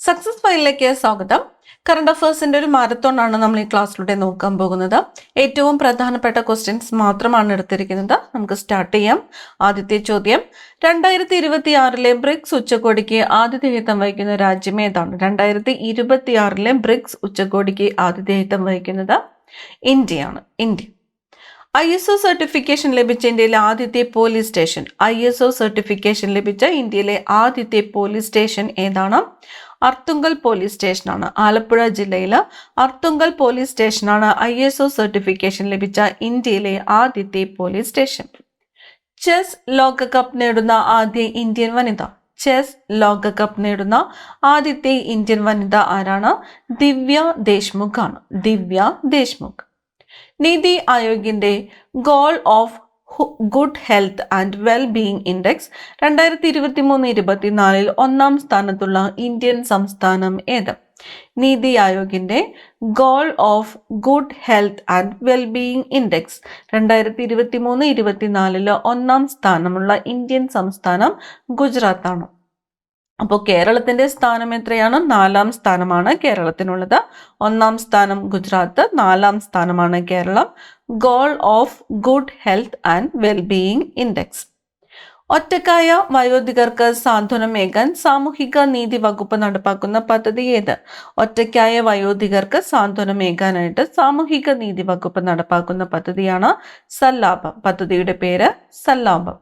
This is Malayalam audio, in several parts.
സക്സസ് ഫയലിലേക്ക് സ്വാഗതം. കറണ്ട് അഫയേഴ്സിന്റെ ഒരു മാരത്തോൺ ആണ് നമ്മൾ ഈ ക്ലാസ്സിലൂടെ നോക്കാൻ പോകുന്നത്. ഏറ്റവും പ്രധാനപ്പെട്ട ക്വസ്റ്റ്യൻസ് മാത്രമാണ് എടുത്തിരിക്കുന്നത്. നമുക്ക് സ്റ്റാർട്ട് ചെയ്യാം. ആദ്യത്തെ ചോദ്യം, 2026 ബ്രിക്സ് ഉച്ചകോടിക്ക് ആതിഥേയത്വം വഹിക്കുന്ന രാജ്യം ഏതാണ്? 2026 ബ്രിക്സ് ഉച്ചകോടിക്ക് ആതിഥേയത്വം വഹിക്കുന്നത് ഇന്ത്യയാണ്. ഇന്ത്യ. ISO സർട്ടിഫിക്കേഷൻ ലഭിച്ച ഇന്ത്യയിലെ ആദ്യത്തെ പോലീസ് സ്റ്റേഷൻ. ISO സർട്ടിഫിക്കേഷൻ ലഭിച്ച ഇന്ത്യയിലെ ആദ്യത്തെ പോലീസ് സ്റ്റേഷൻ ഏതാണ്? അർത്തുങ്കൽ പോലീസ് സ്റ്റേഷനാണ്. ആലപ്പുഴ ജില്ലയിലെ അർത്തുങ്കൽ പോലീസ് സ്റ്റേഷനാണ് ISO സർട്ടിഫിക്കേഷൻ ലഭിച്ച ഇന്ത്യയിലെ ആദ്യത്തെ പോലീസ് സ്റ്റേഷൻ. ചെസ് ലോകകപ്പ് നേടുന്ന ആദ്യ ഇന്ത്യൻ വനിത. ചെസ് ലോകകപ്പ് നേടുന്ന ആദ്യത്തെ ഇന്ത്യൻ വനിത ആരാണ്? ദിവ്യ ദേശ്മുഖ് ആണ്. ദിവ്യ ദേശ്മുഖ്. നീതി ആയോഗിന്റെ goal of good health and well being index 2023-24 ഒന്നാം സ്ഥാനത്തുള്ള ഇന്ത്യൻ സംസ്ഥാനം ഏത്? നീതി ആയോഗിന്റെ goal of good health and well being index 2023-24 ഒന്നാം സ്ഥാനമുള്ള ഇന്ത്യൻ സംസ്ഥാനം ഗുജറാത്താണ്. അപ്പോൾ കേരളത്തിന്റെ സ്ഥാനം എത്രയാണ്? 4ാം സ്ഥാനമാണ് കേരളത്തിനുള്ളത്. 1ാം സ്ഥാനം ഗുജറാത്ത്, 4ാം സ്ഥാനമാണ് Keralam. Goal of good health and wellbeing index. ഒറ്റക്കായ വയോധികർക്ക് സാന്ത്വനമേകാൻ സാമൂഹിക നീതി വകുപ്പ് നടപ്പാക്കുന്ന പദ്ധതി ഏത്? ഒറ്റയ്ക്കായ വയോധികർക്ക് സാന്ത്വനമേകാനായിട്ട് സാമൂഹിക നീതി വകുപ്പ് നടപ്പാക്കുന്ന പദ്ധതിയാണ് സല്ലാപം. പദ്ധതിയുടെ പേര് സല്ലാപം.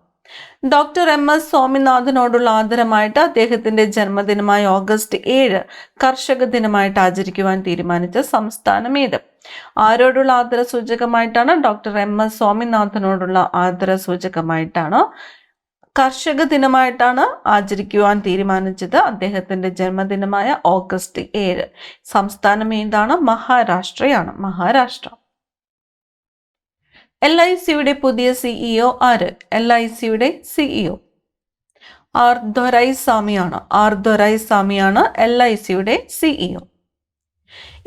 ഡോക്ടർ MS സ്വാമിനാഥനോടുള്ള ആദരമായിട്ട് അദ്ദേഹത്തിന്റെ ജന്മദിനമായ ഓഗസ്റ്റ് 7 കർഷക ദിനമായിട്ട് ആചരിക്കുവാൻ തീരുമാനിച്ച സംസ്ഥാനം ഏത്? ആരോടുള്ള ആദര സൂചകമായിട്ടാണ്? ഡോക്ടർ MS സ്വാമിനാഥനോടുള്ള ആദര സൂചകമായിട്ടാണ്. കർഷക ദിനമായിട്ടാണ് ആചരിക്കുവാൻ തീരുമാനിച്ചത്. അദ്ദേഹത്തിന്റെ ജന്മദിനമായ ഓഗസ്റ്റ് 7. സംസ്ഥാനം ഏതാണ്? മഹാരാഷ്ട്രയാണ്. മഹാരാഷ്ട്ര. LICയുടെ പുതിയ CEO ആര്? LICയുടെ CEO ആർ ദൊരൈസ്വാമിയാണ്. ആർ ദൊരൈസ്വാമിയാണ് LICയുടെ CEO.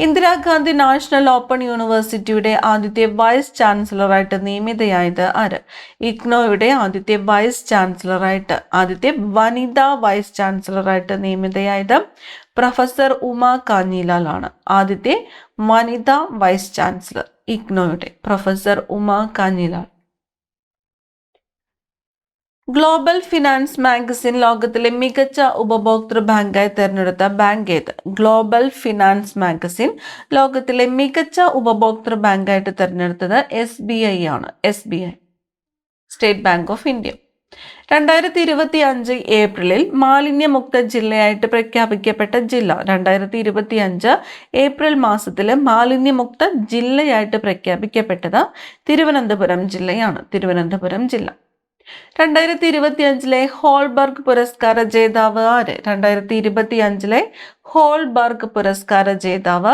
ഇന്ദിരാഗാന്ധി നാഷണൽ ഓപ്പൺ യൂണിവേഴ്സിറ്റിയുടെ ആദ്യത്തെ വൈസ് ചാൻസലറായിട്ട് നിയമിതയായത് ആര്? ഇഗ്നോയുടെ ആദ്യത്തെ വൈസ് ചാൻസലറായിട്ട്, ആദ്യത്തെ വനിതാ വൈസ് ചാൻസലറായിട്ട് നിയമിതയായത് പ്രൊഫസർ ഉമ കാഞ്ഞിലാൽ ആണ്. ആദ്യത്തെ വനിതാ വൈസ് ചാൻസലർ ഇഗ്നോയുടെ professor Uma Kanjilal. Global finance magazine ലോകത്തിലെ മികച്ച ഉപഭോക്തൃ ബാങ്കായി തിരഞ്ഞെടുത്ത ബാങ്ക് ഏത്? ഗ്ലോബൽ ഫിനാൻസ് മാഗസിൻ ലോകത്തിലെ മികച്ച ഉപഭോക്തൃ ബാങ്കായിട്ട് തിരഞ്ഞെടുത്തത് SBI ആണ്. SBI, state bank of India. 2025 ഏപ്രിലിൽ മാലിന്യമുക്ത ജില്ലയായിട്ട് പ്രഖ്യാപിക്കപ്പെട്ട ജില്ല. 2025 ഏപ്രിൽ മാസത്തിൽ മാലിന്യമുക്ത ജില്ലയായിട്ട് പ്രഖ്യാപിക്കപ്പെട്ടത് തിരുവനന്തപുരം ജില്ലയാണ്. തിരുവനന്തപുരം ജില്ല. 2025 ഹോൾബർഗ് പുരസ്കാര ജേതാവ് ആര്? 2025 ഹോൾബർഗ് പുരസ്കാര ജേതാവ്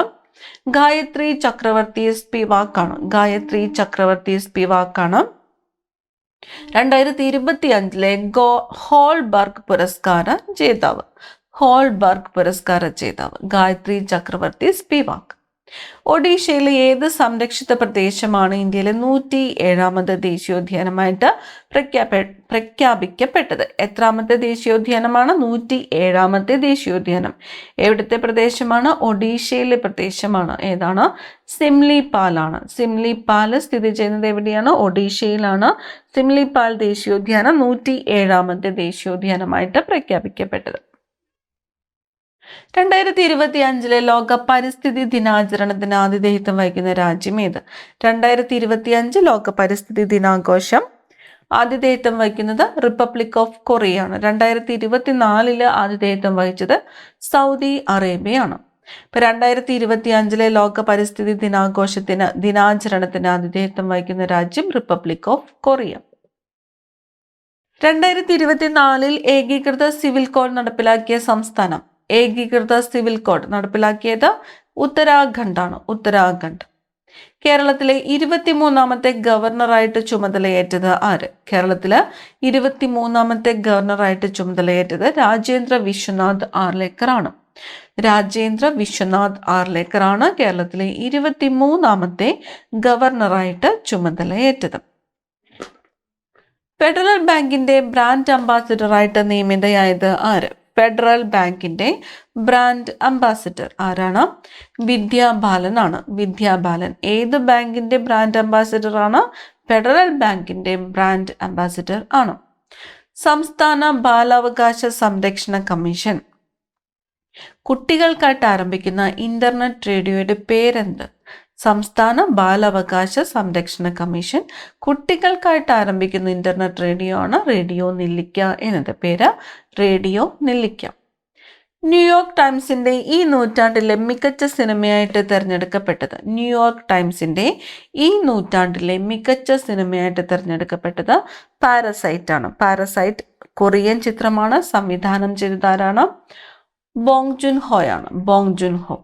ഗായത്രി ചക്രവർത്തി സ്പിവാക്കാണ്. ഗായത്രി ചക്രവർത്തി സ്പിവാക്കാണ് 2025 ഹോൾബർഗ് പുരസ്കാര ജേതാവ്. ഹോൾബർഗ് പുരസ്കാര ജേതാവ് ഗായത്രി ചക്രവർത്തി സ്പിവാക്ക്. ഒഡീഷയിലെ ഏത് സംരക്ഷിത പ്രദേശമാണ് ഇന്ത്യയിലെ 107ാമത് ദേശീയോദ്യാനമായിട്ട് പ്രഖ്യാപിക്കപ്പെട്ടത്? എത്രാമത്തെ ദേശീയോദ്യാനമാണ്? 107ാമത്തെ ദേശീയോദ്യാനം. എവിടുത്തെ പ്രദേശമാണ്? ഒഡീഷയിലെ പ്രദേശമാണ്. ഏതാണ്? സിംലിപാൽ ആണ്. സിംലിപാൽ സ്ഥിതി ചെയ്യുന്നത് എവിടെയാണ്? ഒഡീഷയിലാണ്. സിംലിപാൽ ദേശീയോദ്യാനം 107ാമത്തെ ദേശീയോദ്യാനമായിട്ട് പ്രഖ്യാപിക്കപ്പെട്ടത്. 2025 ലോക പരിസ്ഥിതി ദിനാചരണത്തിന് ആതിഥേയത്വം വഹിക്കുന്ന രാജ്യം ഏത്? 2025 ലോക പരിസ്ഥിതി ദിനാഘോഷം ആതിഥേയത്വം വഹിക്കുന്നത് റിപ്പബ്ലിക് ഓഫ് കൊറിയയാണ്. 2024 ആതിഥേയത്വം വഹിച്ചത് സൗദി അറേബ്യയാണ്. ഇപ്പൊ 2025 ലോക പരിസ്ഥിതി ദിനാചരണത്തിന് ആതിഥേയത്വം വഹിക്കുന്ന രാജ്യം റിപ്പബ്ലിക് ഓഫ് കൊറിയ. 2024 ഏകീകൃത സിവിൽ കോഡ് നടപ്പിലാക്കിയ സംസ്ഥാനം. ഏകീകൃത സിവിൽ കോഡ് നടപ്പിലാക്കിയത് ഉത്തരാഖണ്ഡാണ്. ഉത്തരാഖണ്ഡ്. കേരളത്തിലെ 23ാമത്തെ ഗവർണറായിട്ട് ചുമതലയേറ്റത് ആര്? കേരളത്തിലെ 23ാമത്തെ ഗവർണറായിട്ട് ചുമതലയേറ്റത് രാജേന്ദ്ര വിശ്വനാഥ് ആർലേക്കർ ആണ്. രാജേന്ദ്ര വിശ്വനാഥ് ആർലേക്കർ ആണ് കേരളത്തിലെ 23ാമത്തെ ഗവർണറായിട്ട് ചുമതലയേറ്റത്. ഫെഡറൽ ബാങ്കിന്റെ ബ്രാൻഡ് അംബാസിഡറായിട്ട് നിയമിതയായത് ആര്? ഫെഡറൽ ബാങ്കിന്റെ ബ്രാൻഡ് അംബാസിഡർ ആരാണ്? വിദ്യാ ബാലൻ ആണ്. വിദ്യാ ബാലൻ ഏത് ബാങ്കിന്റെ ബ്രാൻഡ് അംബാസിഡർ ആണ്? ഫെഡറൽ ബാങ്കിന്റെ ബ്രാൻഡ് അംബാസിഡർ ആണ്. സംസ്ഥാന ബാലാവകാശ സംരക്ഷണ കമ്മീഷൻ കുട്ടികൾക്കായിട്ട് ആരംഭിക്കുന്ന ഇന്റർനെറ്റ് റേഡിയോയുടെ പേരെന്ത്? സംസ്ഥാന ബാലാവകാശ സംരക്ഷണ കമ്മീഷൻ കുട്ടികൾക്കായിട്ട് ആരംഭിക്കുന്ന ഇന്റർനെറ്റ് റേഡിയോ ആണ് റേഡിയോ നെല്ലിക്ക എന്നത്. പേര് റേഡിയോ നെല്ലിക്ക. ന്യൂയോർക്ക് ടൈംസിന്റെ ഈ നൂറ്റാണ്ടിലെ മികച്ച സിനിമയായിട്ട് തിരഞ്ഞെടുക്കപ്പെട്ടത് ന്യൂയോർക്ക് ടൈംസിന്റെ ഈ നൂറ്റാണ്ടിലെ മികച്ച സിനിമയായിട്ട് തിരഞ്ഞെടുക്കപ്പെട്ടത് പാരസൈറ്റ് ആണ്. പാരസൈറ്റ് കൊറിയൻ ചിത്രമാണ്. സംവിധാനം ചെയ്തതാരാണ്? ബോങ് ജുൻ ഹോ ആണ്. ബോങ് ജുൻ ഹോ.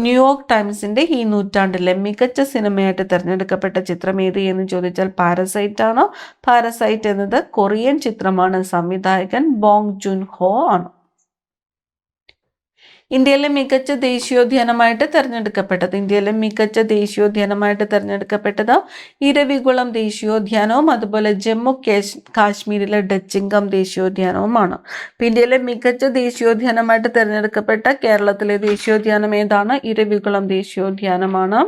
ന്യൂയോർക്ക് ടൈംസിന്റെ ഈ നൂറ്റാണ്ടിലെ മികച്ച സിനിമയായിട്ട് തിരഞ്ഞെടുക്കപ്പെട്ട ചിത്രം ഏത് എന്ന് ചോദിച്ചാൽ പാരസൈറ്റ് ആണ്. പാരസൈറ്റ് എന്നത് കൊറിയൻ ചിത്രമാണ്. സംവിധായകൻ ബോങ് ജുൻ ഹോ ആണ്. ഇന്ത്യയിലെ മികച്ച ദേശീയോദ്യാനമായിട്ട് തിരഞ്ഞെടുക്കപ്പെട്ടത് ഇരവികുളം ദേശീയോദ്യാനവും അതുപോലെ ജമ്മു കാശ്മീരിലെ ഡച്ചിംഗം ദേശീയോദ്യാനവുമാണ്. ഇന്ത്യയിലെ മികച്ച ദേശീയോദ്യാനമായിട്ട് തിരഞ്ഞെടുക്കപ്പെട്ട കേരളത്തിലെ ദേശീയോദ്യാനം ഏതാണ്? ഇരവികുളം ദേശീയോദ്യാനമാണ്.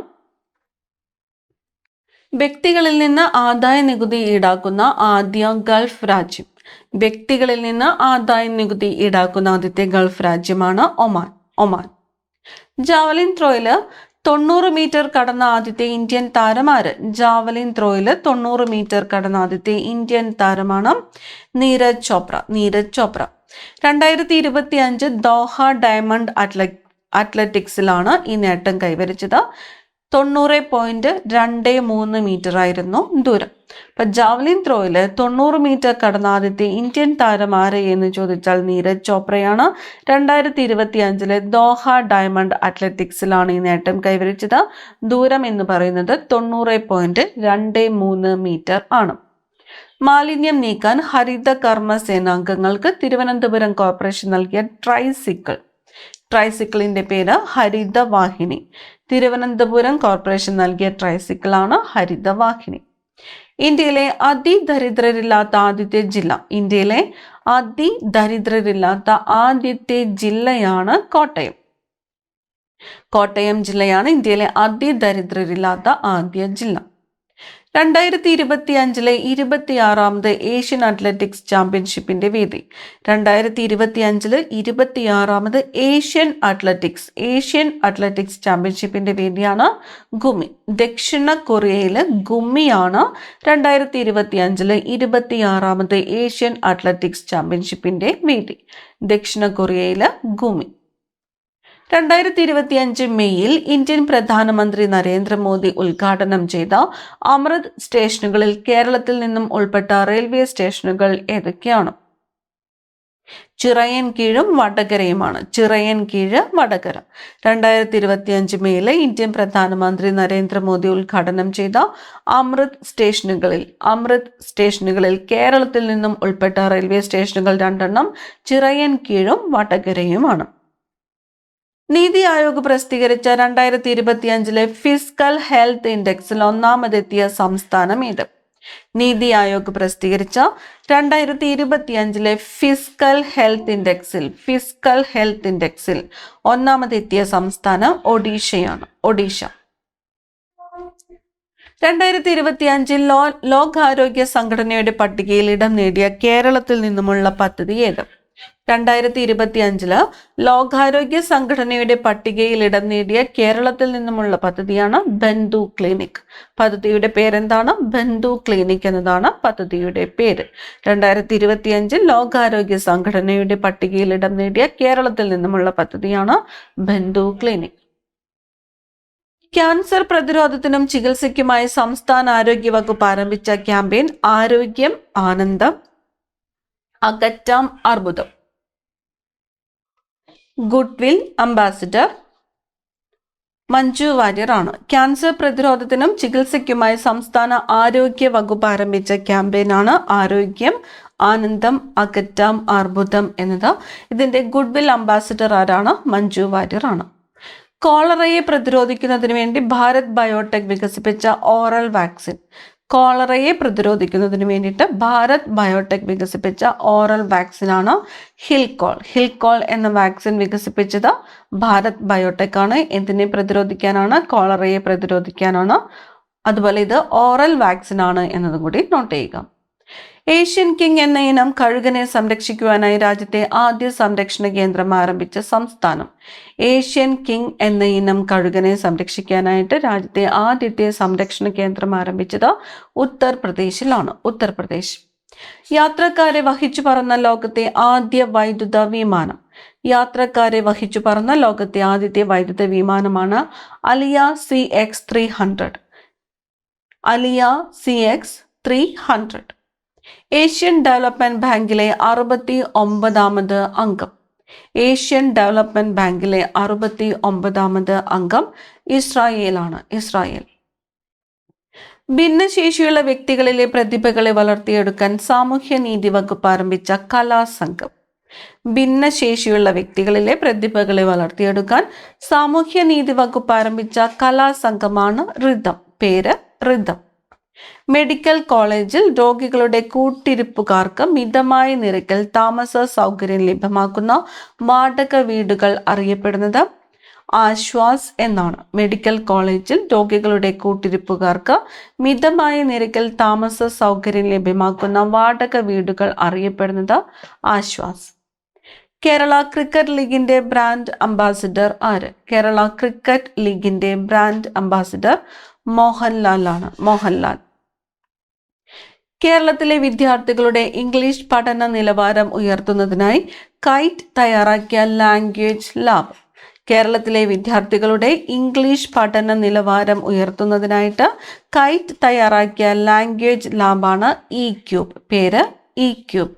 വ്യക്തികളിൽ നിന്ന് ആദായ നികുതി ഈടാക്കുന്ന ആദ്യ ഗൾഫ് രാജ്യം വ്യക്തികളിൽ നിന്ന് ആദായ നികുതി ഈടാക്കുന്ന ആദ്യത്തെ ഗൾഫ് രാജ്യമാണ് ഒമാൻ. ജാവലിൻ ത്രോയില് 90 മീറ്റർ കടന്ന ആദ്യത്തെ ഇന്ത്യൻ താരം ആര്? ജാവലിൻ ത്രോയില് 90 മീറ്റർ കടന്ന ആദ്യത്തെ ഇന്ത്യൻ താരമാണ് നീരജ് ചോപ്ര. 2025 ദോഹ ഡയമണ്ട് അത്ലറ്റിക്സിലാണ് ഈ നേട്ടം കൈവരിച്ചത്. 90.23 മീറ്റർ ആയിരുന്നു ദൂരം. അപ്പൊ ജാവലിൻ ത്രോയില് 90 മീറ്റർ കടന്ന ആദ്യത്തെ ഇന്ത്യൻ താരം ആര് എന്ന് ചോദിച്ചാൽ നീരജ് ചോപ്രയാണ്. 2025 ദോഹ ഡയമണ്ട് അത്ലറ്റിക്സിലാണ് ഈ നേട്ടം കൈവരിച്ചത്. ദൂരം എന്ന് പറയുന്നത് 90.23 മീറ്റർ ആണ്. മാലിന്യം നീക്കാൻ ഹരിത കർമ്മ സേനാംഗങ്ങൾക്ക് തിരുവനന്തപുരം കോർപ്പറേഷൻ നൽകിയ ട്രൈസിക്കിളിന്റെ പേര് ഹരിതവാഹിനി. തിരുവനന്തപുരം കോർപ്പറേഷൻ നൽകിയ ട്രൈസിക്കിളാണ് ഹരിതവാഹിനി. ഇന്ത്യയിലെ അതിദരിദ്രരില്ലാത്ത ആദ്യത്തെ ജില്ലയാണ് കോട്ടയം. കോട്ടയം ജില്ലയാണ് ഇന്ത്യയിലെ അതിദരിദ്രരില്ലാത്ത ആദ്യ ജില്ല. 2025 26ാമത് ഏഷ്യൻ അത്ലറ്റിക്സ് ചാമ്പ്യൻഷിപ്പിന്റെ വേദി. 2025 26ാമത് ഏഷ്യൻ അത്ലറ്റിക്സ് ചാമ്പ്യൻഷിപ്പിന്റെ വേദിയാണ് ഗുമി. ദക്ഷിണ കൊറിയയിലെ ഗുമിയാണ് 2025 26ാമത് ഏഷ്യൻ അത്ലറ്റിക്സ് ചാമ്പ്യൻഷിപ്പിന്റെ വേദി. ദക്ഷിണ കൊറിയയിലെ ഗുമി. 2025 മെയ്യിൽ ഇന്ത്യൻ പ്രധാനമന്ത്രി നരേന്ദ്രമോദി ഉദ്ഘാടനം ചെയ്ത അമൃത് സ്റ്റേഷനുകളിൽ കേരളത്തിൽ നിന്നും ഉൾപ്പെട്ട റെയിൽവേ സ്റ്റേഷനുകൾ ഏതൊക്കെയാണ്? ചിറയൻകീഴും വടകരയുമാണ്. വടകര. 2025 മെയ്യിലെ ഇന്ത്യൻ പ്രധാനമന്ത്രി നരേന്ദ്രമോദി ഉദ്ഘാടനം ചെയ്ത അമൃത് സ്റ്റേഷനുകളിൽ കേരളത്തിൽ നിന്നും ഉൾപ്പെട്ട റെയിൽവേ സ്റ്റേഷനുകൾ 2 ചിറയൻകീഴും വടകരയുമാണ്. നീതി ആയോഗ് പ്രസിദ്ധീകരിച്ച 2025 ഫിസ്ക്കൽ ഹെൽത്ത് ഇൻഡെക്സിൽ ഒന്നാമതെത്തിയ സംസ്ഥാനം ഏത്? നീതി ആയോഗ് പ്രസിദ്ധീകരിച്ച 2025 ഫിസ്ക്കൽ ഹെൽത്ത് ഇൻഡെക്സിൽ ഒന്നാമതെത്തിയ സംസ്ഥാനം ഒഡീഷയാണ്. 2025 ലോകാരോഗ്യ സംഘടനയുടെ പട്ടികയിൽ ഇടം നേടിയ കേരളത്തിൽ നിന്നുമുള്ള പദ്ധതി ഏത്? 2025 ലോകാരോഗ്യ സംഘടനയുടെ പട്ടികയിൽ ഇടം നേടിയ കേരളത്തിൽ നിന്നുമുള്ള പദ്ധതിയാണ് ബന്ധു ക്ലിനിക്. പദ്ധതിയുടെ പേരെന്താണ്? ബന്ധു ക്ലിനിക് എന്നതാണ് പദ്ധതിയുടെ പേര്. 2025 ലോകാരോഗ്യ സംഘടനയുടെ പട്ടികയിൽ ഇടം നേടിയ കേരളത്തിൽ നിന്നുമുള്ള പദ്ധതിയാണ് ബന്ധു ക്ലിനിക്. ക്യാൻസർ പ്രതിരോധത്തിനും ചികിത്സയ്ക്കുമായി സംസ്ഥാന ആരോഗ്യ വകുപ്പ് ആരംഭിച്ച ക്യാമ്പയിൻ ആരോഗ്യം ആനന്ദം അകറ്റാം അർബുദം. ഗുഡ്വിൽ അംബാസിഡർ മഞ്ജു വാര്യർ ആണ്. ക്യാൻസർ പ്രതിരോധത്തിനും ചികിത്സയ്ക്കുമായി സംസ്ഥാന ആരോഗ്യ വകുപ്പ് ആരംഭിച്ച ക്യാമ്പയിനാണ് ആരോഗ്യം ആനന്ദം അകറ്റാം അർബുദം എന്നത്. ഇതിന്റെ ഗുഡ്വിൽ അംബാസിഡർ ആരാണ്? മഞ്ജു വാര്യർ ആണ്. കോളറയെ പ്രതിരോധിക്കുന്നതിന് വേണ്ടി ഭാരത് ബയോടെക് വികസിപ്പിച്ച ഓറൽ വാക്സിൻ. കോളറയെ പ്രതിരോധിക്കുന്നതിന് വേണ്ടിയിട്ട് ഭാരത് ബയോടെക് വികസിപ്പിച്ച ഓറൽ വാക്സിനാണ് ഹിൽകോൾ. ഹിൽകോൾ എന്ന വാക്സിൻ വികസിപ്പിച്ചത് ഭാരത് ബയോടെക് ആണ്. എന്തിനെ പ്രതിരോധിക്കാനാണ്? കോളറയെ പ്രതിരോധിക്കാനാണ്. അതുപോലെ ഇത് ഓറൽ വാക്സിൻ ആണ് എന്നതും കൂടി നോട്ട് ചെയ്യുക. ഏഷ്യൻ കിങ് എന്ന ഇനം കഴുകനെ സംരക്ഷിക്കുവാനായി രാജ്യത്തെ ആദ്യ സംരക്ഷണ കേന്ദ്രം ആരംഭിച്ച സംസ്ഥാനം. ഏഷ്യൻ കിങ് എന്ന ഇനം കഴുകനെ സംരക്ഷിക്കാനായിട്ട് രാജ്യത്തെ ആദ്യത്തെ സംരക്ഷണ കേന്ദ്രം ആരംഭിച്ചത് ഉത്തർപ്രദേശിലാണ്. ഉത്തർപ്രദേശ്. യാത്രക്കാരെ വഹിച്ചു പറന്ന ലോകത്തെ ആദ്യ വൈദ്യുത വിമാനം. യാത്രക്കാരെ വഹിച്ചു പറന്ന ലോകത്തെ ആദ്യത്തെ വൈദ്യുത വിമാനമാണ് അലിയ CX-300. അലിയ CX-300. ഏഷ്യൻ ഡെവലപ്മെന്റ് ബാങ്കിലെ 69ാമത് അംഗം. ഏഷ്യൻ ഡെവലപ്മെന്റ് ബാങ്കിലെ 69ാമത് അംഗം ഇസ്രായേലാണ്. ഇസ്രായേൽ. ഭിന്നശേഷിയുള്ള വ്യക്തികളിലെ പ്രതിഭകളെ വളർത്തിയെടുക്കാൻ സാമൂഹ്യനീതി വകുപ്പ് ആരംഭിച്ച കലാസംഘം. ഭിന്നശേഷിയുള്ള വ്യക്തികളിലെ പ്രതിഭകളെ വളർത്തിയെടുക്കാൻ സാമൂഹ്യനീതി വകുപ്പ് ആരംഭിച്ച കലാസംഘമാണ് റിതം. പേര് റിതം. മെഡിക്കൽ കോളേജിൽ രോഗികളുടെ കൂട്ടിരിപ്പുകാർക്ക് മിതമായ നിരക്കിൽ താമസ സൗകര്യം ലഭ്യമാക്കുന്ന വാടക വീടുകൾ അറിയപ്പെടുന്നത് ആശ്വാസ് എന്നാണ്. മെഡിക്കൽ കോളേജിൽ രോഗികളുടെ കൂട്ടിരിപ്പുകാർക്ക് മിതമായ നിരക്കിൽ താമസ സൗകര്യം ലഭ്യമാക്കുന്ന വാടക വീടുകൾ അറിയപ്പെടുന്നത് ആശ്വാസ്. കേരള ക്രിക്കറ്റ് ലീഗിന്റെ ബ്രാൻഡ് അംബാസിഡർ ആര്? കേരള ക്രിക്കറ്റ് ലീഗിന്റെ ബ്രാൻഡ് അംബാസിഡർ മോഹൻലാൽ ആണ്. മോഹൻലാൽ. കേരളത്തിലെ വിദ്യാർത്ഥികളുടെ ഇംഗ്ലീഷ് പഠന നിലവാരം ഉയർത്തുന്നതിനായി കൈറ്റ് തയ്യാറാക്കിയ ലാംഗ്വേജ് ലാബ്. കേരളത്തിലെ വിദ്യാർത്ഥികളുടെ ഇംഗ്ലീഷ് പഠന നിലവാരം ഉയർത്തുന്നതിനായിട്ട് കൈറ്റ് തയ്യാറാക്കിയ ലാംഗ്വേജ് ലാബാണ് ഇക്യൂബ്. പേര് ഇക്യൂബ്.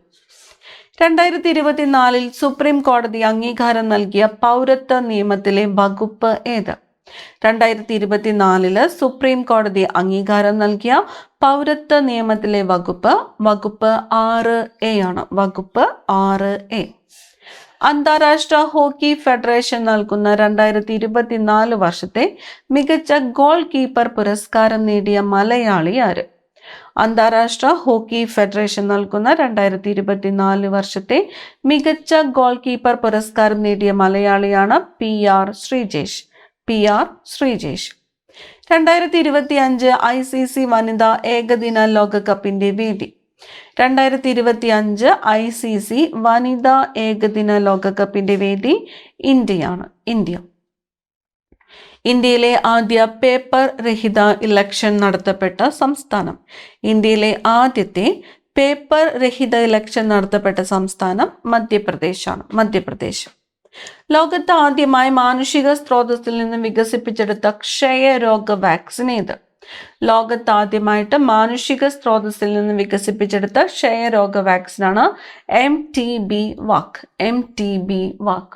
2024 സുപ്രീം കോടതി അംഗീകാരം നൽകിയ പൗരത്വ നിയമത്തിലെ വകുപ്പ് ഏത്? 2024 സുപ്രീം കോടതി അംഗീകാരം നൽകിയ പൗരത്വ നിയമത്തിലെ വകുപ്പ് 6A ആണ്. വകുപ്പ് 6A. അന്താരാഷ്ട്ര ഹോക്കി ഫെഡറേഷൻ നൽകുന്ന 2024 വർഷത്തെ മികച്ച ഗോൾ കീപ്പർ പുരസ്കാരം നേടിയ മലയാളി ആര്? അന്താരാഷ്ട്ര ഹോക്കി ഫെഡറേഷൻ നൽകുന്ന 2024 വർഷത്തെ മികച്ച ഗോൾ കീപ്പർ പുരസ്കാരം നേടിയ മലയാളിയാണ് PR Sreejesh. PR Sreejesh. 2025 ICC വനിതാ ഏകദിന ലോകകപ്പിന്റെ വേദി. 2025 ICC വനിതാ ഏകദിന ലോകകപ്പിന്റെ വേദി ഇന്ത്യയാണ്. ഇന്ത്യ. ഇന്ത്യയിലെ ആദ്യ പേപ്പർ രഹിത ഇലക്ഷൻ നടത്തപ്പെട്ട സംസ്ഥാനം. ഇന്ത്യയിലെ ആദ്യത്തെ പേപ്പർ രഹിത ഇലക്ഷൻ നടത്തപ്പെട്ട സംസ്ഥാനം മധ്യപ്രദേശാണ്. മധ്യപ്രദേശ്. ലോകത്ത് ആദ്യമായി മാനുഷിക സ്രോതസ്സിൽ നിന്ന് വികസിപ്പിച്ചെടുത്ത ക്ഷയരോഗ വാക്സിൻ ഏത്? ലോകത്ത് ആദ്യമായിട്ട് മാനുഷിക സ്രോതസ്സിൽ നിന്ന് വികസിപ്പിച്ചെടുത്ത ക്ഷയരോഗ വാക്സിനാണ് MTB വാക്. MTB വാക്.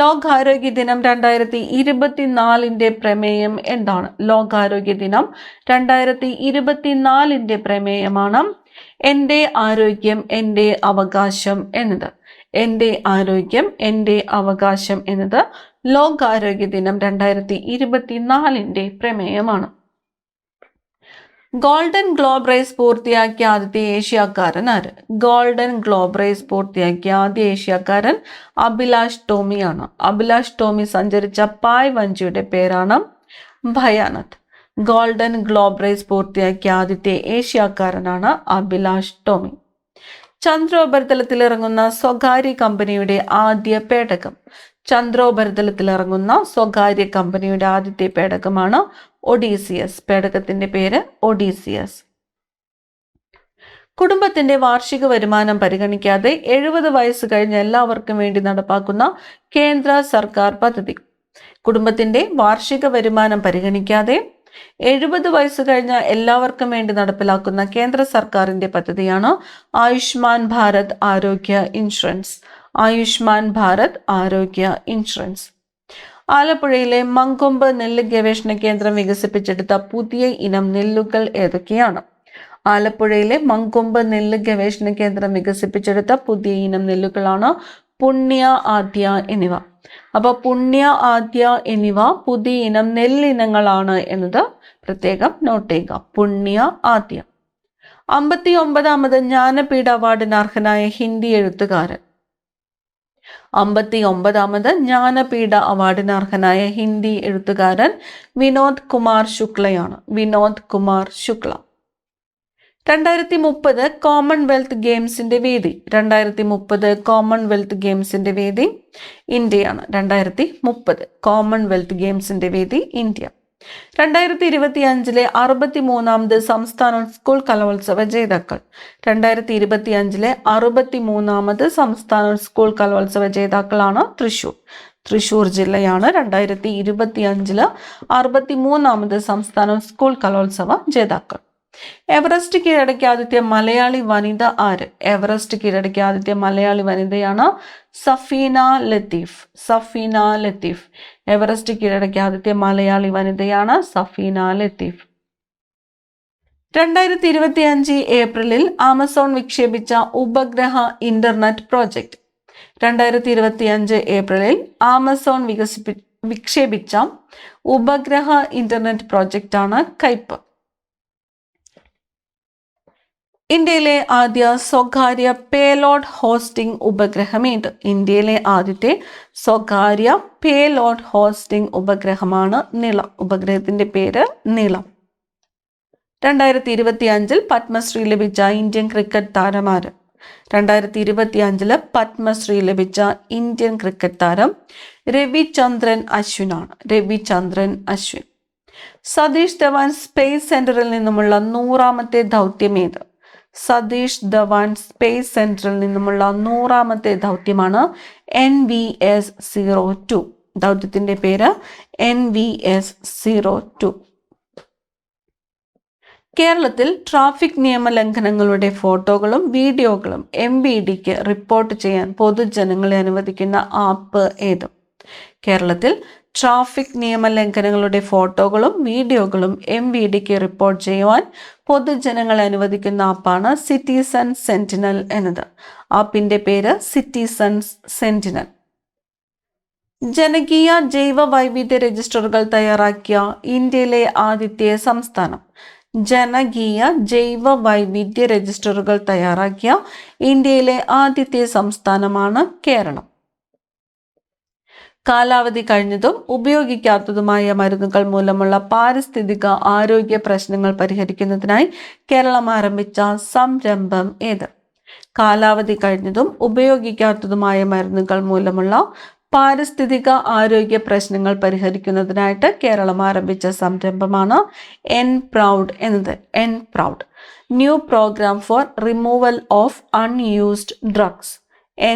ലോകാരോഗ്യ ദിനം 2024 പ്രമേയം എന്താണ്? ലോകാരോഗ്യ ദിനം 2024 പ്രമേയമാണ് എൻ്റെ ആരോഗ്യം എൻ്റെ അവകാശം എന്നത്. എൻ്റെ ആരോഗ്യം എൻ്റെ അവകാശം എന്നത് ലോകാരോഗ്യ ദിനം 2024 പ്രമേയമാണ്. ഗോൾഡൻ ഗ്ലോബ് റേസ് പൂർത്തിയാക്കിയ ആദ്യത്തെ ഏഷ്യക്കാരൻ ആര്? ഗോൾഡൻ ഗ്ലോബ് റേസ് പൂർത്തിയാക്കിയ ആദ്യ ഏഷ്യക്കാരൻ അഭിലാഷ് ടോമിയാണ്. അഭിലാഷ് ടോമി സഞ്ചരിച്ച പായ് വഞ്ചിയുടെ പേരാണ് ഭയാനക്. ഗോൾഡൻ ഗ്ലോബ് റേസ് പൂർത്തിയാക്കിയ ആദ്യത്തെ ഏഷ്യക്കാരനാണ് അഭിലാഷ് ടോമി. ചന്ദ്രോപരിതലത്തിൽ ഇറങ്ങുന്ന സ്വകാര്യ കമ്പനിയുടെ ആദ്യ പേടകം. ചന്ദ്രോപരിതലത്തിൽ ഇറങ്ങുന്ന സ്വകാര്യ കമ്പനിയുടെ ആദ്യത്തെ പേടകമാണ് ഒഡീസിയസ്. പേടകത്തിന്റെ പേര് ഒഡീസിയസ്. കുടുംബത്തിന്റെ വാർഷിക വരുമാനം പരിഗണിക്കാതെ 70 വയസ്സ് കഴിഞ്ഞ എല്ലാവർക്കും വേണ്ടി നടപ്പാക്കുന്ന കേന്ദ്ര സർക്കാർ പദ്ധതി. കുടുംബത്തിന്റെ വാർഷിക വരുമാനം പരിഗണിക്കാതെ 70 വയസ്സ് കഴിഞ്ഞ എല്ലാവർക്കും വേണ്ടി നടപ്പിലാക്കുന്ന കേന്ദ്ര സർക്കാരിന്റെ പദ്ധതിയാണ് ആയുഷ്മാൻ ഭാരത് ആരോഗ്യ ഇൻഷുറൻസ്. ആയുഷ്മാൻ ഭാരത് ആരോഗ്യ ഇൻഷുറൻസ്. ആലപ്പുഴയിലെ മങ്കൊമ്പ് നെല്ല് ഗവേഷണ കേന്ദ്രം വികസിപ്പിച്ചെടുത്ത പുതിയ ഇനം നെല്ലുകൾ ഏതൊക്കെയാണ്? ആലപ്പുഴയിലെ മങ്കൊമ്പ് നെല്ല് ഗവേഷണ കേന്ദ്രം വികസിപ്പിച്ചെടുത്ത പുതിയ ഇനം നെല്ലുകളാണ് പുണ്യ ആദ്യ എന്നിവ. അപ്പോൾ പുണ്യ ആദ്യ എന്നിവ പുതിയ ഇനം നെല്ലിനങ്ങളാണ് എന്നത് പ്രത്യേകം നോട്ട് ചെയ്യുക. പുണ്യ ആദ്യ. 59ാമത് ജ്ഞാനപീഠ അവാർഡിന് അർഹനായ ഹിന്ദി എഴുത്തുകാരൻ. 59ാമത് ജ്ഞാനപീഠ അവാർഡിന് അർഹനായ ഹിന്ദി എഴുത്തുകാരൻ വിനോദ് കുമാർ ശുക്ലയാണ്. വിനോദ് കുമാർ ശുക്ല. 2030 കോമൺവെൽത്ത് ഗെയിംസിന്റെ വേദി. 2030 കോമൺവെൽത്ത് ഗെയിംസിന്റെ വേദി ഇന്ത്യയാണ്. 2030 കോമൺവെൽത്ത് ഗെയിംസിന്റെ വേദി ഇന്ത്യ. 2025 63ാമത് സംസ്ഥാന സ്കൂൾ കലോത്സവ ജേതാക്കൾ. 2025 63ാമത് സംസ്ഥാന സ്കൂൾ കലോത്സവ ജേതാക്കളാണ് തൃശൂർ ജില്ലയാണ് 2025 63ാമത് സംസ്ഥാന സ്കൂൾ കലോത്സവ ജേതാക്കൾ. എവറസ്റ്റ് കീഴടക്കിയ ആദ്യത്തെ മലയാളി വനിത ആര്? എവറസ്റ്റ് കീഴടക്കിയ ആദ്യത്തെ മലയാളി വനിതയാണ് സഫീന ലത്തീഫ്. സഫീന ലത്തീഫ്. എവറസ്റ്റ് കീഴടക്കിയ ആദ്യത്തെ മലയാളി വനിതയാണ് സഫീന ലത്തീഫ്. 2025 ഏപ്രിലിൽ ആമസോൺ വിക്ഷേപിച്ച ഉപഗ്രഹ ഇന്റർനെറ്റ് പ്രോജക്റ്റ്. 2025 ഏപ്രിലിൽ ആമസോൺ വിക്ഷേപിച്ച ഉപഗ്രഹ ഇന്റർനെറ്റ് പ്രോജക്റ്റാണ് കൈപ്പ്. ഇന്ത്യയിലെ ആദ്യ സ്വകാര്യ പേലോഡ് ഹോസ്റ്റിംഗ് ഉപഗ്രഹം ഏത്? ഇന്ത്യയിലെ ആദ്യത്തെ സ്വകാര്യ പേലോഡ് ഹോസ്റ്റിംഗ് ഉപഗ്രഹമാണ് നിളം. ഉപഗ്രഹത്തിന്റെ പേര് നിളം. 2025 പത്മശ്രീ ലഭിച്ച ഇന്ത്യൻ ക്രിക്കറ്റ് താരമാര്? 2025 പത്മശ്രീ ലഭിച്ച ഇന്ത്യൻ ക്രിക്കറ്റ് താരം രവിചന്ദ്രൻ അശ്വിനാണ്. രവിചന്ദ്രൻ അശ്വിൻ. സതീഷ് ധവാൻ സ്പേസ് സെന്ററിൽ നിന്നുമുള്ള 100ാമത്തെ ദൗത്യം ഏത്? സതീഷ് ധവാൻ സ്പേസ് സെന്ററിൽ നിന്നുമുള്ള 100ാമത്തെ ദൗത്യമാണ് NVS-02. ദൗത്യത്തിന്റെ പേര് NVS-02. കേരളത്തിൽ ട്രാഫിക് നിയമലംഘനങ്ങളുടെ ഫോട്ടോകളും വീഡിയോകളും MVDക്ക് റിപ്പോർട്ട് ചെയ്യാൻ പൊതുജനങ്ങളെ അനുവദിക്കുന്ന ആപ്പ് ഏത്? കേരളത്തിൽ ട്രാഫിക് നിയമലംഘനങ്ങളുടെ ഫോട്ടോകളും വീഡിയോകളും MVDക്ക് റിപ്പോർട്ട് ചെയ്യുവാൻ പൊതുജനങ്ങളെ അനുവദിക്കുന്ന ആപ്പാണ് സിറ്റിസൺ സെന്റിനൽ എന്നത്. ആപ്പിന്റെ പേര് സിറ്റിസൺ സെന്റിനൽ. ജനകീയ ജൈവ വൈവിധ്യ രജിസ്റ്ററുകൾ തയ്യാറാക്കിയ ഇന്ത്യയിലെ ആദ്യത്തെ സംസ്ഥാനം. ജനകീയ ജൈവ വൈവിധ്യ രജിസ്റ്ററുകൾ തയ്യാറാക്കിയ ഇന്ത്യയിലെ ആദ്യത്തെ സംസ്ഥാനമാണ് കേരളം. കാലാവധി കഴിഞ്ഞതും ഉപയോഗിക്കാത്തതുമായ മരുന്നുകൾ മൂലമുള്ള പാരിസ്ഥിതിക ആരോഗ്യ പ്രശ്നങ്ങൾ പരിഹരിക്കുന്നതിനായി കേരളം ആരംഭിച്ച സംരംഭം ഏത്? കാലാവധി കഴിഞ്ഞതും ഉപയോഗിക്കാത്തതുമായ മരുന്നുകൾ മൂലമുള്ള പാരിസ്ഥിതിക ആരോഗ്യ പ്രശ്നങ്ങൾ പരിഹരിക്കുന്നതിനായിട്ട് കേരളം ആരംഭിച്ച സംരംഭമാണ് N-PROUD എന്നത്. N-PROUD. New programme for removal of unused drugs.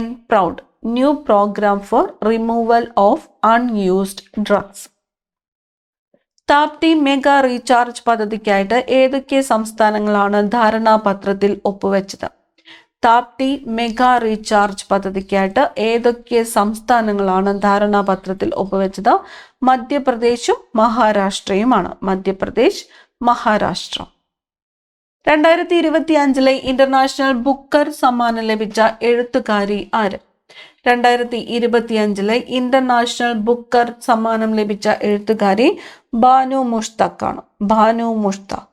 N-PROUD. New programme for removal of unused drugs. Tapti mega recharge പദ്ധതിക്കായിട്ട് ഏതൊക്കെ സംസ്ഥാനങ്ങളാണ് ധാരണാപത്രത്തിൽ ഒപ്പുവെച്ചത്? താപ്തി മെഗാ റീചാർജ് പദ്ധതിക്കായിട്ട് ഏതൊക്കെ സംസ്ഥാനങ്ങളാണ് ധാരണാപത്രത്തിൽ ഒപ്പുവെച്ചത്? മധ്യപ്രദേശും മഹാരാഷ്ട്രയുമാണ്. മധ്യപ്രദേശ്, മഹാരാഷ്ട്ര. 2025 ഇന്റർനാഷണൽ ബുക്കർ സമ്മാനം ലഭിച്ച എഴുത്തുകാരി ആര്? 2025 ഇന്റർനാഷണൽ ബുക്കർ സമ്മാനം ലഭിച്ച എഴുത്തുകാരി ബാനു മുഷ്താഖ് ആണ്. ബാനു മുഷ്താഖ്.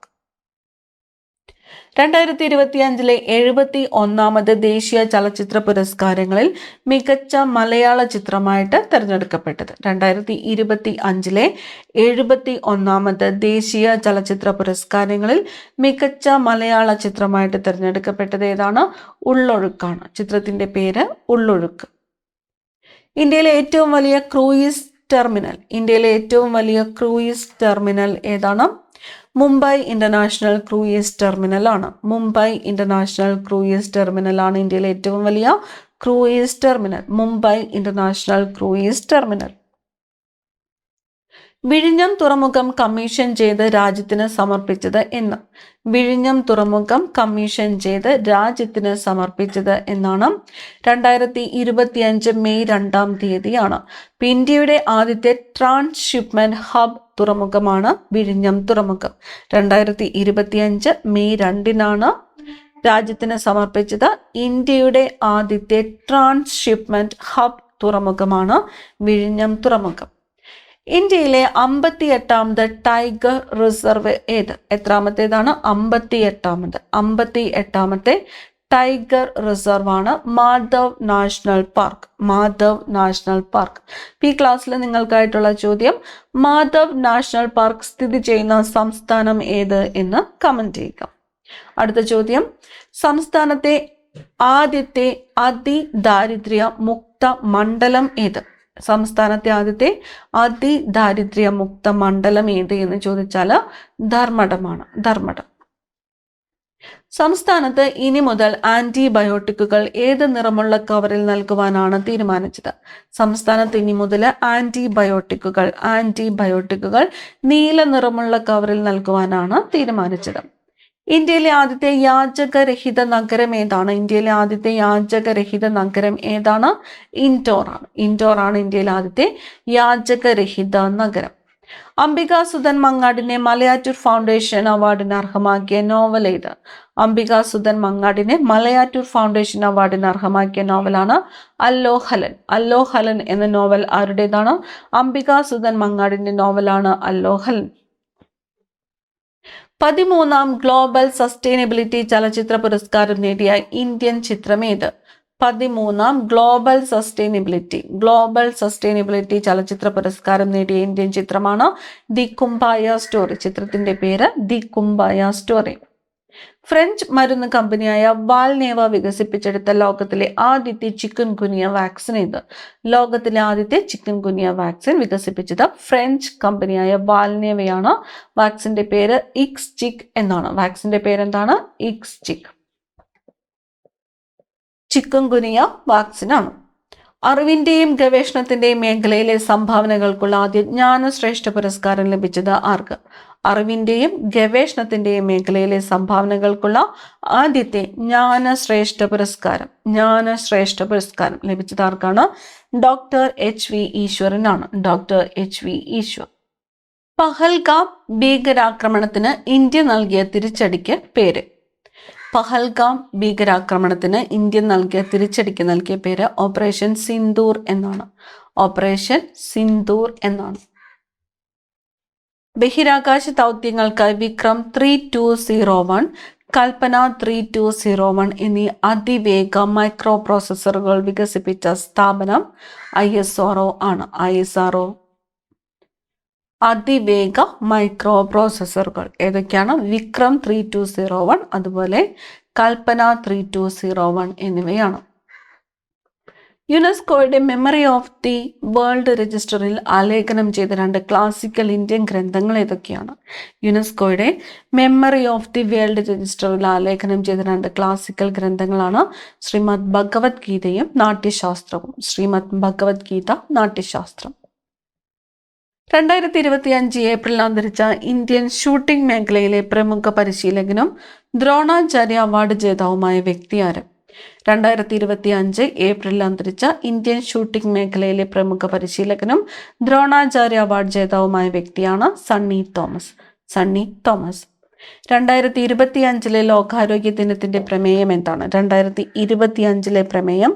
2025 71ാമത് ദേശീയ ചലച്ചിത്ര പുരസ്കാരങ്ങളിൽ മികച്ച മലയാള ചിത്രമായിട്ട് തിരഞ്ഞെടുക്കപ്പെട്ടത്. 2025 71ാമത് ദേശീയ ചലച്ചിത്ര പുരസ്കാരങ്ങളിൽ മികച്ച മലയാള ചിത്രമായിട്ട് തിരഞ്ഞെടുക്കപ്പെട്ടത് ഏതാണ്? ഉള്ളൊഴുക്കാണ്. ചിത്രത്തിന്റെ പേര് ഉള്ളൊഴുക്ക്. ഇന്ത്യയിലെ ഏറ്റവും വലിയ ക്രൂയിസ് ടെർമിനൽ. ഇന്ത്യയിലെ ഏറ്റവും വലിയ ക്രൂയിസ് ടെർമിനൽ ഏതാണ്? മുംബൈ ഇന്റർനാഷണൽ ക്രൂയിസ് ടെർമിനൽ ആണ്. മുംബൈ ഇന്റർനാഷണൽ ക്രൂയിസ് ടെർമിനൽ ആണ് ഇന്ത്യയിലെ ഏറ്റവും വലിയ cruise terminal. Mumbai international cruise terminal. വിഴിഞ്ഞം തുറമുഖം കമ്മീഷൻ ചെയ്ത് രാജ്യത്തിന് സമർപ്പിച്ചത് എന്ന്? വിഴിഞ്ഞം തുറമുഖം കമ്മീഷൻ ചെയ്ത് രാജ്യത്തിന് സമർപ്പിച്ചത് എന്നാണ്? 2025 മെയ് 2-ാം തീയതിയാണ്. ഇന്ത്യയുടെ ആദ്യത്തെ ട്രാൻസ്ഷിപ്മെന്റ് ഹബ് തുറമുഖമാണ് വിഴിഞ്ഞം തുറമുഖം. 2025 മെയ് 2-നാണ് രാജ്യത്തിന് സമർപ്പിച്ചത്. ഇന്ത്യയുടെ ആദ്യത്തെ ട്രാൻസ്ഷിപ്മെന്റ് ഹബ് തുറമുഖമാണ് വിഴിഞ്ഞം തുറമുഖം. ഇന്ത്യയിലെ 58ാമത് ടൈഗർ റിസർവ് ഏത്? എത്രാമത്തേതാണ്? 58ാമത്തെ ടൈഗർ റിസർവ് ആണ് Madhav national park. Madhav national park. ഈ ക്ലാസ്സിൽ നിങ്ങൾക്കായിട്ടുള്ള ചോദ്യം, മാധവ് നാഷണൽ പാർക്ക് സ്ഥിതി ചെയ്യുന്ന സംസ്ഥാനം ഏത് എന്ന് കമന്റ് ചെയ്യുക. അടുത്ത ചോദ്യം, സംസ്ഥാനത്തെ ആദ്യത്തെ അതിദാരിദ്ര്യ മുക്ത മണ്ഡലം ഏത്? സംസ്ഥാനത്തെ ആദ്യത്തെ അതിദാരിദ്ര്യ മുക്ത മണ്ഡലം ഏത് എന്ന് ചോദിച്ചാൽ ധർമ്മടമാണ്. ധർമ്മടം. സംസ്ഥാനത്ത് ഇനി മുതൽ ആന്റിബയോട്ടിക്കുകൾ ഏത് നിറമുള്ള കവറിൽ നൽകുവാനാണ് തീരുമാനിച്ചത്? സംസ്ഥാനത്ത് ഇനി മുതൽ ആന്റിബയോട്ടിക്കുകൾ നീല നിറമുള്ള കവറിൽ നൽകുവാനാണ് തീരുമാനിച്ചത്. ഇന്ത്യയിലെ ആദ്യത്തെ യാചകരഹിത നഗരം ഏതാണ്? ഇന്ത്യയിലെ ആദ്യത്തെ യാചകരഹിത നഗരം ഏതാണ്? ഇൻഡോറാണ്. ഇൻഡോറാണ് ഇന്ത്യയിലെ ആദ്യത്തെ യാചകരഹിത നഗരം. അംബികാസുധൻ മങ്ങാടിനെ മലയാറ്റൂർ ഫൗണ്ടേഷൻ അവാർഡിന് അർഹമാക്കിയ നോവൽ ഏത്? അംബികാസുധൻ മങ്ങാടിനെ മലയാറ്റൂർ ഫൗണ്ടേഷൻ അവാർഡിന് അർഹമാക്കിയ നോവലാണ് അല്ലോഹലൻ. അല്ലോഹലൻ എന്ന നോവൽ ആരുടേതാണ്? അംബികാസുധൻ മങ്ങാടിന്റെ നോവലാണ് അല്ലോഹലൻ. 13ാം ഗ്ലോബൽ സസ്റ്റൈനബിലിറ്റി ചലച്ചിത്ര പുരസ്കാരം നേടിയ ഇന്ത്യൻ ചിത്രം ഏത്? 13ാം ഗ്ലോബൽ സസ്റ്റൈനബിലിറ്റി ചലച്ചിത്ര പുരസ്കാരം നേടിയ ഇന്ത്യൻ ചിത്രമാണ് ദി കുംബായ സ്റ്റോറി. ചിത്രത്തിന്റെ പേര് ദി കുംബായ സ്റ്റോറി. ഫ്രഞ്ച് മരുന്ന് കമ്പനിയായ വാൽനേവ വികസിപ്പിച്ചെടുത്ത ലോകത്തിലെ ആദ്യത്തെ ചിക്കൻ ഗുനിയ വാക്സിൻ ഏത്? ലോകത്തിലെ ആദ്യത്തെ ചിക്കൻ ഗുനിയ വാക്സിൻ വികസിപ്പിച്ചത് ഫ്രഞ്ച് കമ്പനിയായ വാൽനേവയാണ്. വാക്സിന്റെ പേര് ഇക്സ്ചിക് എന്നാണ്. വാക്സിന്റെ പേരെന്താണ്? ഇക്സ്ചിക്. ചിക്കൻ ഗുനിയ വാക്സിനാണ്. അറിവിന്റെയും ഗവേഷണത്തിന്റെയും മേഖലയിലെ സംഭാവനകൾക്കുള്ള ആദ്യ ജ്ഞാനശ്രേഷ്ഠ പുരസ്കാരം ലഭിച്ചത് ആർക്ക്? അറിവിന്റെയും ഗവേഷണത്തിന്റെയും മേഖലയിലെ സംഭാവനകൾക്കുള്ള ആദ്യത്തെ ജ്ഞാനശ്രേഷ്ഠ പുരസ്കാരം ലഭിച്ചത് ആർക്കാണ്? ഡോക്ടർ HV ഈശ്വരനാണ്. Doctor HV Eshwar. പഹൽഗാം ഭീകരാക്രമണത്തിന് ഇന്ത്യ നൽകിയ തിരിച്ചടിക്ക് പേര്? പഹൽഗാം ഭീകരാക്രമണത്തിന് ഇന്ത്യ നൽകിയ പേര് ഓപ്പറേഷൻ സിന്ദൂർ എന്നാണ്. ഓപ്പറേഷൻ സിന്ദൂർ എന്നാണ്. ബഹിരാകാശ ദൗത്യങ്ങൾക്കായി വിക്രം 3201, കൽപ്പന 3201 എന്നീ അതിവേഗ മൈക്രോ പ്രോസസ്സറുകൾ വികസിപ്പിച്ച സ്ഥാപനം ISRO ആണ്. ISRO. അതിവേഗ മൈക്രോ പ്രോസസ്സറുകൾ ഏതൊക്കെയാണ്? വിക്രം 3201, അതുപോലെ കൽപ്പന 3201 എന്നിവയാണ്. യുനെസ്കോയുടെ മെമ്മറി ഓഫ് ദി വേൾഡ് രജിസ്റ്ററിൽ ആലേഖനം ചെയ്ത 2 ക്ലാസിക്കൽ ഇന്ത്യൻ ഗ്രന്ഥങ്ങൾ ഏതൊക്കെയാണ്? യുനെസ്കോയുടെ മെമ്മറി ഓഫ് ദി വേൾഡ് രജിസ്റ്ററിൽ ആലേഖനം ചെയ്ത 2 ക്ലാസിക്കൽ ഗ്രന്ഥങ്ങളാണ് ശ്രീമദ് ഭഗവത്ഗീതയും നാട്യശാസ്ത്രവും. ശ്രീമദ് ഭഗവത്ഗീത, നാട്യശാസ്ത്രം. 2025 ഏപ്രിലിൽ അന്തരിച്ച ഇന്ത്യൻ ഷൂട്ടിംഗ് മേഖലയിലെ പ്രമുഖ പരിശീലകനും ദ്രോണാചാര്യ അവാർഡ് ജേതാവുമായ വ്യക്തി ആര്? 2025 ഏപ്രിലിൽ അന്തരിച്ച ഇന്ത്യൻ ഷൂട്ടിംഗ് മേഖലയിലെ പ്രമുഖ പരിശീലകനും ദ്രോണാചാര്യ അവാർഡ് ജേതാവുമായ വ്യക്തിയാണ് സണ്ണി തോമസ്. സണ്ണി തോമസ്. 2025 ലോകാരോഗ്യ ദിനത്തിന്റെ പ്രമേയം എന്താണ്? 2025 പ്രമേയം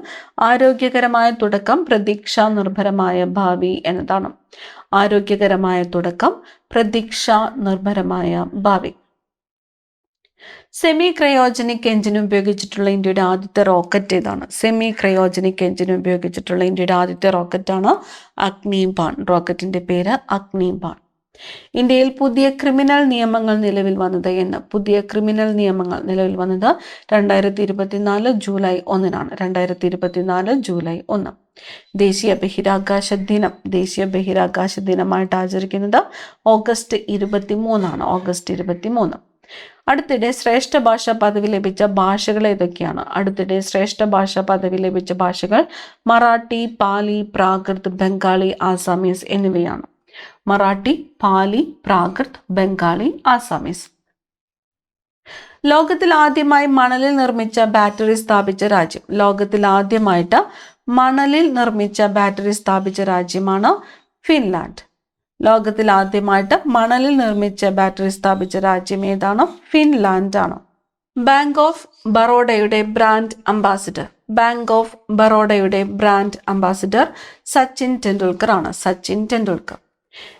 ആരോഗ്യകരമായ തുടക്കം, പ്രതീക്ഷാ നിർഭരമായ ഭാവി എന്നതാണ്. ആരോഗ്യകരമായ തുടക്കം, പ്രതീക്ഷാ നിർഭരമായ ഭാവി. സെമി ക്രയോജനിക് എഞ്ചിൻ ഉപയോഗിച്ചിട്ടുള്ള ഇന്ത്യയുടെ ആദ്യത്തെ റോക്കറ്റ് ഏതാണ്? സെമി ക്രയോജനിക് എഞ്ചിൻ ഉപയോഗിച്ചിട്ടുള്ള ഇന്ത്യയുടെ ആദ്യത്തെ റോക്കറ്റാണ് അഗ്നിബാൺ. റോക്കറ്റിന്റെ പേര് അഗ്നിബാൺ. ഇന്ത്യയിൽ പുതിയ ക്രിമിനൽ നിയമങ്ങൾ നിലവിൽ വന്നത് എന്ന്? പുതിയ ക്രിമിനൽ നിയമങ്ങൾ നിലവിൽ വന്നത് 2024 ജൂലൈ 1 2024 ജൂലൈ 1. ദേശീയ ബഹിരാകാശ ദിനമായിട്ട് ആചരിക്കുന്നത് ഓഗസ്റ്റ് 23 ഓഗസ്റ്റ് 23. അടുത്തിടെ ശ്രേഷ്ഠ ഭാഷാ പദവി ലഭിച്ച ഭാഷകൾ ഏതൊക്കെയാണ്? അടുത്തിടെ ശ്രേഷ്ഠ ഭാഷാ പദവി ലഭിച്ച ഭാഷകൾ മറാഠി, പാലി, പ്രാകൃത്, ബംഗാളി, ആസാമീസ് എന്നിവയാണ്. മറാഠി, പാലി, പ്രാകൃത്, ബംഗാളി, ആസാമീസ്. ലോകത്തിൽ ആദ്യമായി മണലിൽ നിർമ്മിച്ച ബാറ്ററി സ്ഥാപിച്ച രാജ്യം? ലോകത്തിൽ ആദ്യമായിട്ട് മണലിൽ നിർമ്മിച്ച ബാറ്ററി സ്ഥാപിച്ച രാജ്യമാണ് ഫിൻലാൻഡ്. ലോകത്തിൽ ആദ്യമായിട്ട് മണലിൽ നിർമ്മിച്ച ബാറ്ററി സ്ഥാപിച്ച രാജ്യം ഏതാണ്? ഫിൻലാൻഡ് ആണ്. ബാങ്ക് ഓഫ് ബറോഡയുടെ ബ്രാൻഡ് അംബാസിഡർ? ബാങ്ക് ഓഫ് ബറോഡയുടെ ബ്രാൻഡ് അംബാസിഡർ സച്ചിൻ ടെണ്ടുൽക്കർ ആണ്. സച്ചിൻ ടെണ്ടുൽക്കർ.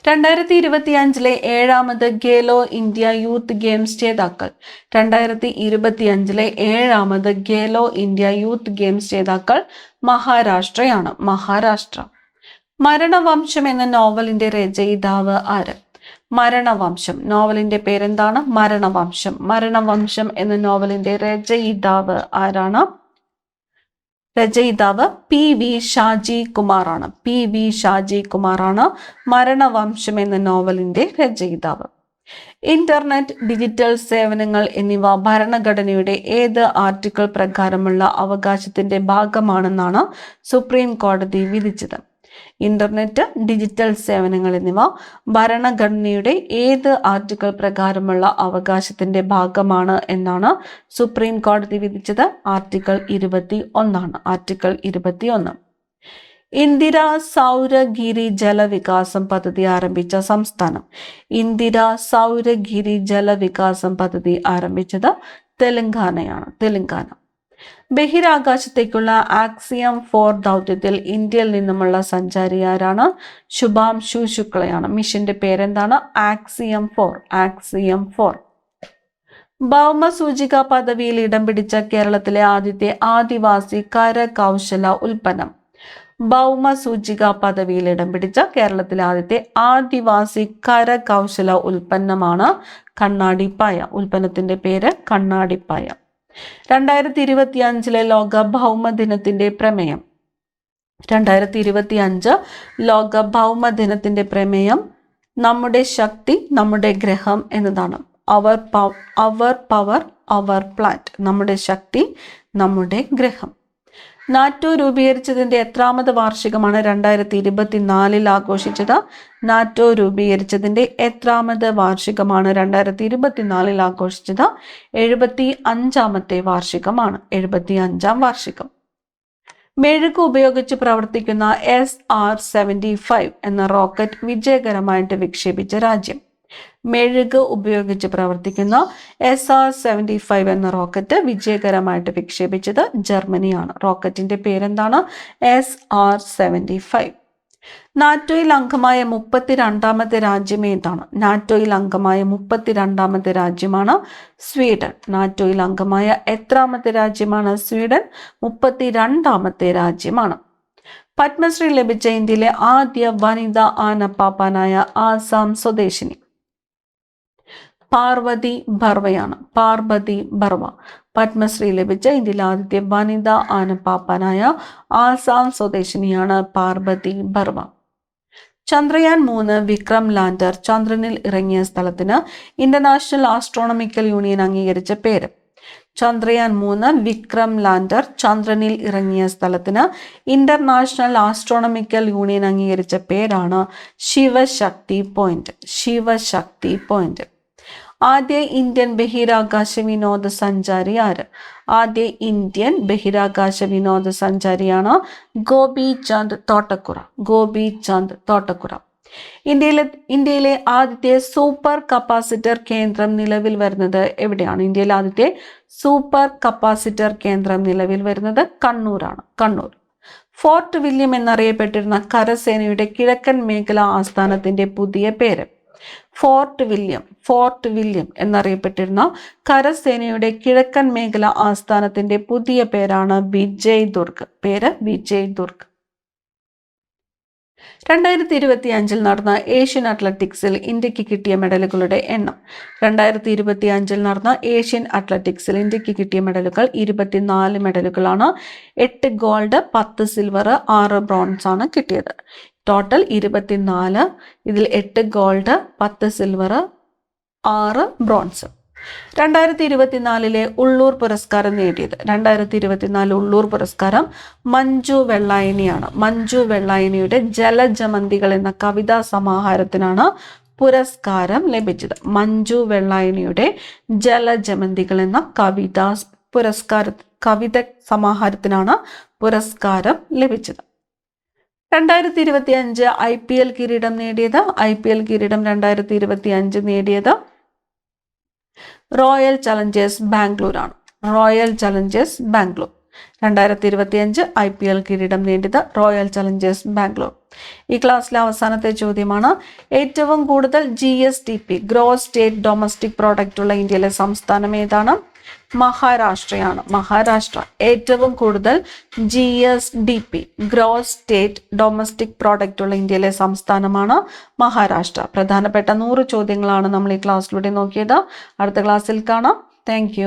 2025 ഏഴാമത് ഖേലോ ഇന്ത്യ യൂത്ത് ഗെയിംസ് ജേതാക്കൾ. 2025 ഏഴാമത് ഖേലോ ഇന്ത്യ യൂത്ത് ഗെയിംസ് ജേതാക്കൾ മഹാരാഷ്ട്രയാണ്. മഹാരാഷ്ട്ര. മരണവംശം എന്ന നോവലിന്റെ രചയിതാവ് ആര്? മരണവംശം നോവലിന്റെ പേരെന്താണ്? മരണവംശം. മരണവംശം എന്ന നോവലിന്റെ രചയിതാവ് ആരാണ്? രചയിതാവ് PV ഷാജി കുമാറാണ്. PV ഷാജി കുമാറാണ് മരണവംശം എന്ന നോവലിന്റെ രചയിതാവ്. ഇന്റർനെറ്റ്, ഡിജിറ്റൽ സേവനങ്ങൾ എന്നിവ ഭരണഘടനയുടെ ഏത് ആർട്ടിക്കിൾ പ്രകാരമുള്ള അവകാശത്തിന്റെ ഭാഗമാണെന്നാണ് സുപ്രീം കോടതി വിധിച്ചത്? ഇന്റർനെറ്റ്, ഡിജിറ്റൽ സേവനങ്ങൾ എന്നിവ ഭരണഘടനയുടെ ഏത് ആർട്ടിക്കിൾ പ്രകാരമുള്ള അവകാശത്തിന്റെ ഭാഗമാണ് എന്നാണ് സുപ്രീം കോടതി വിധിച്ചത്? Article 21 article 21. ഇന്ദിര സൗരഗിരി ജലവികാസം പദ്ധതി ആരംഭിച്ച സംസ്ഥാനം? ഇന്ദിര സൗരഗിരി ജലവികാസം പദ്ധതി ആരംഭിച്ചത് തെലങ്കാനയാണ്. തെലങ്കാന. ബഹിരാകാശത്തേക്കുള്ള ആക്സിയം 4 ദൗത്യത്തിൽ ഇന്ത്യയിൽ നിന്നുമുള്ള സഞ്ചാരി ആരാണ്? ശുഭാംശു ശുക്ലയാണ്. മിഷന്റെ പേരെന്താണ്? ആക്സിയം 4. ആക്സിയം 4. ഭൗമസൂചിക പദവിയിൽ ഇടം പിടിച്ച കേരളത്തിലെ ആദ്യത്തെ ആദിവാസി കരകൗശല ഉൽപ്പന്നം? ഭൗമസൂചിക പദവിയിൽ ഇടം പിടിച്ച കേരളത്തിലെ ആദ്യത്തെ ആദിവാസി കരകൗശല ഉൽപ്പന്നമാണ് കണ്ണാടിപ്പായ. ഉൽപ്പന്നത്തിന്റെ പേര് കണ്ണാടിപ്പായ. 2025 ലോക ഭൗമദിനത്തിന്റെ പ്രമേയം? 2025 ലോക ഭൗമദിനത്തിന്റെ പ്രമേയം നമ്മുടെ ശക്തി നമ്മുടെ ഗ്രഹം എന്നതാണ്. അവർ പവർ അവർ പ്ലാന്റ്. നമ്മുടെ ശക്തി നമ്മുടെ ഗ്രഹം. നാറ്റോ രൂപീകരിച്ചതിന്റെ എത്രാമത് വാർഷികമാണ് 2024 ആഘോഷിച്ചത്? നാറ്റോ രൂപീകരിച്ചതിന്റെ എത്രാമത് വാർഷികമാണ് 2024 ആഘോഷിച്ചത്? 75ാമത്തെ വാർഷികമാണ്. 75ാം വാർഷികം. മെഴുക് ഉപയോഗിച്ച് പ്രവർത്തിക്കുന്ന SR-75 എന്ന റോക്കറ്റ് വിജയകരമായിട്ട് വിക്ഷേപിച്ച രാജ്യം? മെഴുക് ഉപയോഗിച്ച് പ്രവർത്തിക്കുന്ന SR-75 എന്ന റോക്കറ്റ് വിജയകരമായിട്ട് വിക്ഷേപിച്ചത് ജർമ്മനിയാണ്. റോക്കറ്റിന്റെ പേരെന്താണ്? SR-75. നാറ്റോയിൽ അംഗമായ 32ാമത്തെ രാജ്യം ഏതാണ്? നാറ്റോയിൽ അംഗമായ 32ാമത്തെ രാജ്യമാണ് സ്വീഡൻ. നാറ്റോയിൽ അംഗമായ എത്രാമത്തെ രാജ്യമാണ് സ്വീഡൻ? 32ാമത്തെ രാജ്യമാണ്. പത്മശ്രീ ലഭിച്ച ഇന്ത്യയിലെ ആദ്യ വനിതാ ആനപ്പാപ്പാനായ ആസാം സ്വദേശിനി? പാർവതി ബർവയാണ്. പാർവതി ബർവ. പത്മശ്രീ ലഭിച്ച ഇന്ത്യയിലെ ആദ്യത്തെ വനിതാ ആനപ്പാപ്പാനായ ആസാം സ്വദേശിനിയാണ് പാർവതി ബർവ. ചന്ദ്രയാൻ 3 വിക്രം ലാൻഡർ ചന്ദ്രനിൽ ഇറങ്ങിയ സ്ഥലത്തിന് ഇന്റർനാഷണൽ ആസ്ട്രോണമിക്കൽ യൂണിയൻ അംഗീകരിച്ച പേര്? ചന്ദ്രയാൻ 3 വിക്രം ലാൻഡർ ചന്ദ്രനിൽ ഇറങ്ങിയ സ്ഥലത്തിന് ഇന്റർനാഷണൽ ആസ്ട്രോണമിക്കൽ യൂണിയൻ അംഗീകരിച്ച പേരാണ് ശിവശക്തി പോയിന്റ്. ശിവശക്തി പോയിന്റ്. ആദ്യ ഇന്ത്യൻ ബഹിരാകാശ വിനോദസഞ്ചാരി ആര്? ആദ്യ ഇന്ത്യൻ ബഹിരാകാശ വിനോദസഞ്ചാരിയാണ് ഗോപി ചന്ദ് തോട്ടക്കുറ. ഗോപി ചന്ദ് തോട്ടക്കുറ. ഇന്ത്യയിലെ ആദ്യത്തെ സൂപ്പർ കപ്പാസിറ്റർ കേന്ദ്രം നിലവിൽ വരുന്നത് എവിടെയാണ്? ഇന്ത്യയിലെ ആദ്യത്തെ സൂപ്പർ കപ്പാസിറ്റർ കേന്ദ്രം നിലവിൽ വരുന്നത് കണ്ണൂരാണ്. കണ്ണൂർ. ഫോർട്ട് വില്യം എന്നറിയപ്പെട്ടിരുന്ന കരസേനയുടെ കിഴക്കൻ മേഖല ആസ്ഥാനത്തിന്റെ പുതിയ പേര്? Fort William. ഫോർട്ട് വില്യം എന്നറിയപ്പെട്ടിരുന്ന കരസേനയുടെ കിഴക്കൻ മേഖല ആസ്ഥാനത്തിന്റെ പുതിയ പേരാണ് വിജയ് ദുർഗ്. പേര് വിജയ് ദുർഗ്. 2025 നടന്ന ഏഷ്യൻ അത്ലറ്റിക്സിൽ ഇന്ത്യക്ക് കിട്ടിയ മെഡലുകളുടെ എണ്ണം? 2025 നടന്ന ഏഷ്യൻ അത്ലറ്റിക്സിൽ ഇന്ത്യക്ക് കിട്ടിയ മെഡലുകൾ 24 മെഡലുകളാണ്. 8 ഗോൾഡ്, 10 സിൽവർ, 6 ബ്രോൺസ് ആണ് കിട്ടിയത്. ടോട്ടൽ 24. ഇതിൽ 8 ഗോൾഡ്, 10 സിൽവർ, 6 ബ്രോൺസ്. 2024 ഉള്ളൂർ പുരസ്കാരം നേടിയത്? 2024 ഉള്ളൂർ പുരസ്കാരം മഞ്ജു വെള്ളായണിയാണ്. മഞ്ജു വെള്ളായണിയുടെ ജലജമന്തികൾ എന്ന കവിതാ സമാഹാരത്തിനാണ് പുരസ്കാരം ലഭിച്ചത്. മഞ്ജു വെള്ളായണിയുടെ ജലജമന്തികൾ എന്ന കവിത സമാഹാരത്തിനാണ് പുരസ്കാരം ലഭിച്ചത്. 2025 IPL കിരീടം നേടിയത്? IPL കിരീടം 2025 നേടിയത് റോയൽ ചലഞ്ചേഴ്സ് ബാംഗ്ലൂർ ആണ്. Royal Challengers Bangalore. 2025 IPL കിരീടം നേടിയത് റോയൽ ചലഞ്ചേഴ്സ് ബാംഗ്ലൂർ. ഈ ക്ലാസ്സിലെ അവസാനത്തെ ചോദ്യമാണ്, ഏറ്റവും കൂടുതൽ GSDP gross state domestic product ഉള്ള ഇന്ത്യയിലെ സംസ്ഥാനം ഏതാണ്? മഹാരാഷ്ട്രയാണ്. മഹാരാഷ്ട്ര ഏറ്റവും കൂടുതൽ GSDP gross state domestic product ഉള്ള ഇന്ത്യയിലെ സംസ്ഥാനമാണ് മഹാരാഷ്ട്ര. പ്രധാനപ്പെട്ട 100 ചോദ്യങ്ങളാണ് നമ്മൾ ഈ ക്ലാസ്സിലൂടെ നോക്കിയത്. അടുത്ത ക്ലാസ്സിൽ കാണാം. താങ്ക്